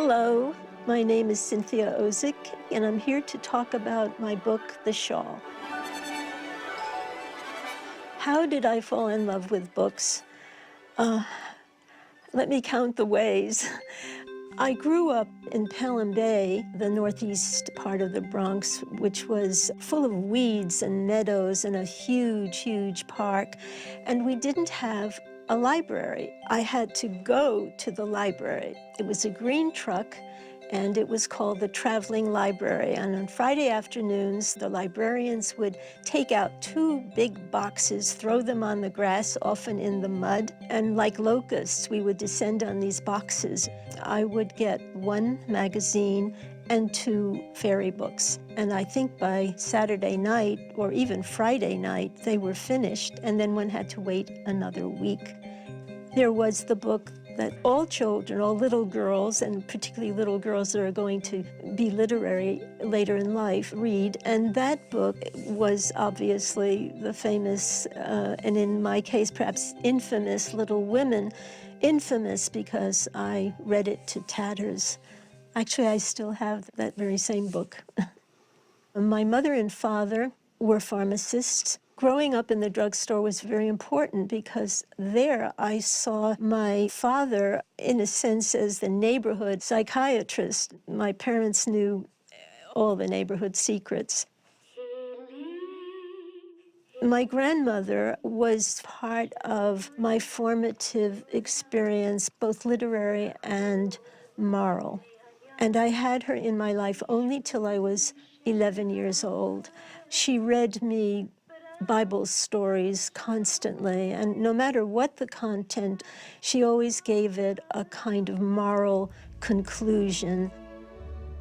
Hello, my name is Cynthia Ozick, and I'm here to talk about my book, The Shawl. How did I fall in love with books? Let me count the ways. I grew up in Pelham Bay, the northeast part of the Bronx, which was full of weeds and meadows and a huge, huge park. And we didn't have a library. I had to go to the library. It was a green truck, and it was called the Traveling Library. And on Friday afternoons, the librarians would take out 2 big boxes, throw them on the grass, often in the mud, and like locusts, we would descend on these boxes. I would get 1 magazine and 2 fairy books. And I think by Saturday night, or even Friday night, they were finished, and then one had to wait another week. There was the book that all children, all little girls, and particularly little girls that are going to be literary later in life, read. And that book was obviously the famous, and in my case, perhaps infamous, Little Women. Infamous because I read it to tatters. Actually, I still have that very same book. My mother and father were pharmacists. Growing up in the drugstore was very important because there I saw my father, in a sense, as the neighborhood psychiatrist. My parents knew all the neighborhood secrets. My grandmother was part of my formative experience, both literary and moral. And I had her in my life only till I was 11 years old. She read me Bible stories constantly, and no matter what the content, she always gave it a kind of moral conclusion.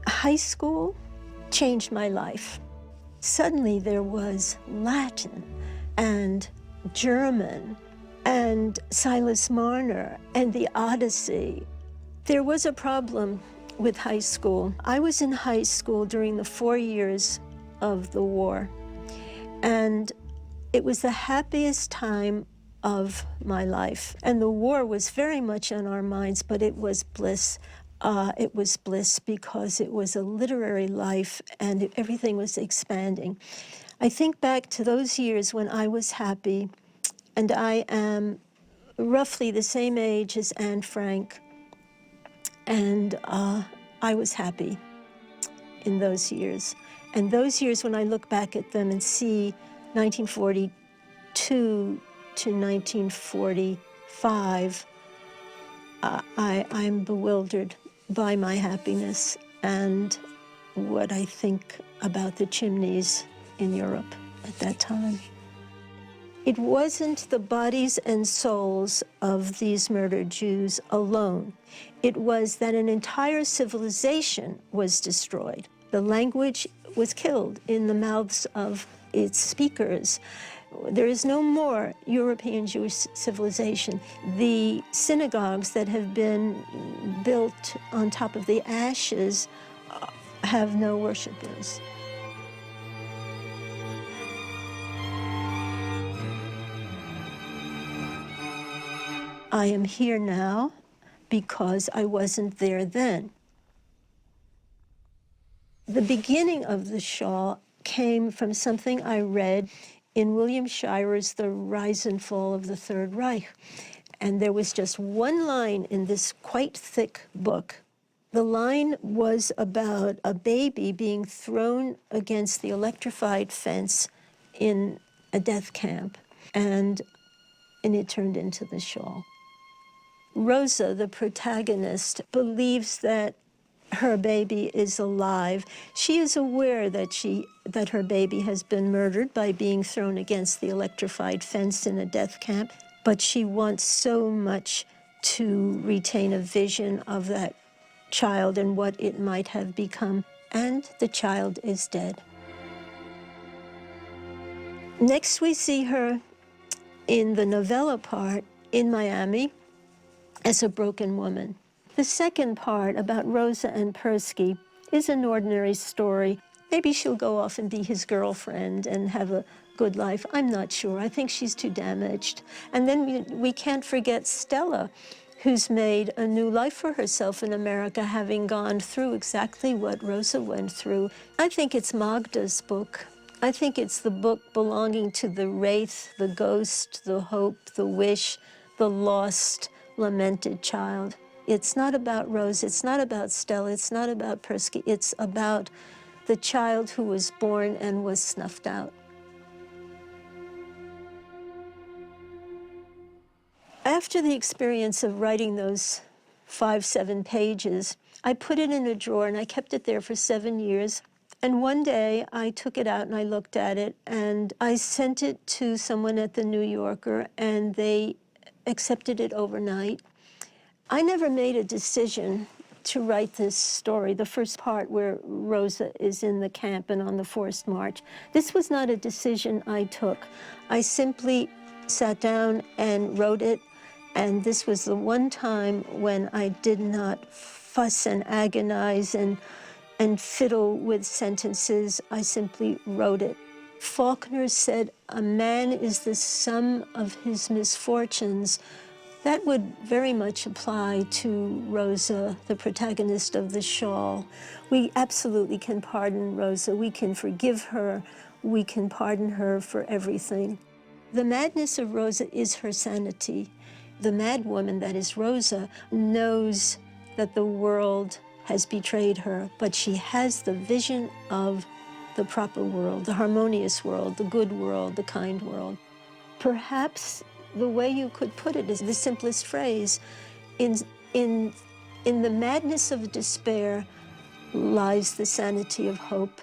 High school changed my life. Suddenly there was Latin and German and Silas Marner and the Odyssey. There was a problem with high school. I was in high school during the 4 years of the war, and it was the happiest time of my life. And the war was very much on our minds, but it was bliss. It was bliss because it was a literary life and everything was expanding. I think back to those years when I was happy, and I am roughly the same age as Anne Frank, and I was happy in those years. And those years, when I look back at them and see 1942 to 1945, I'm bewildered by my happiness and what I think about the chimneys in Europe at that time. It wasn't the bodies and souls of these murdered Jews alone. It was that an entire civilization was destroyed. The language was killed in the mouths of its speakers. There is no more European Jewish civilization. The synagogues that have been built on top of the ashes have no worshipers. I am here now because I wasn't there then. The beginning of the Shawl came from something I read in William Shirer's The Rise and Fall of the Third Reich. And there was just one line in this quite thick book. The line was about a baby being thrown against the electrified fence in a death camp, and it turned into the Shawl. Rosa, the protagonist, believes that her baby is alive. She is aware that her baby has been murdered by being thrown against the electrified fence in a death camp, but she wants so much to retain a vision of that child and what it might have become, and the child is dead. Next, we see her in the novella part in Miami as a broken woman. The second part about Rosa and Persky is an ordinary story. Maybe she'll go off and be his girlfriend and have a good life. I'm not sure. I think she's too damaged. And then we can't forget Stella, who's made a new life for herself in America, having gone through exactly what Rosa went through. I think it's Magda's book. I think it's the book belonging to the wraith, the ghost, the hope, the wish, the lost, lamented child. It's not about Rosa, it's not about Stella, it's not about Persky, it's about the child who was born and was snuffed out. After the experience of writing those 7 pages, I put it in a drawer and I kept it there for 7 years. And one day I took it out and I looked at it and I sent it to someone at the New Yorker and they accepted it overnight. I never made a decision to write this story, the first part where Rosa is in the camp and on the forced march. This was not a decision I took. I simply sat down and wrote it, and this was the one time when I did not fuss and agonize and fiddle with sentences. I simply wrote it. Faulkner said, "A man is the sum of his misfortunes." That would very much apply to Rosa, the protagonist of The Shawl. We absolutely can pardon Rosa. We can forgive her. We can pardon her for everything. The madness of Rosa is her sanity. The mad woman that is Rosa knows that the world has betrayed her, but she has the vision of the proper world, the harmonious world, the good world, the kind world. Perhaps the way you could put it is the simplest phrase. In the madness of despair lies the sanity of hope.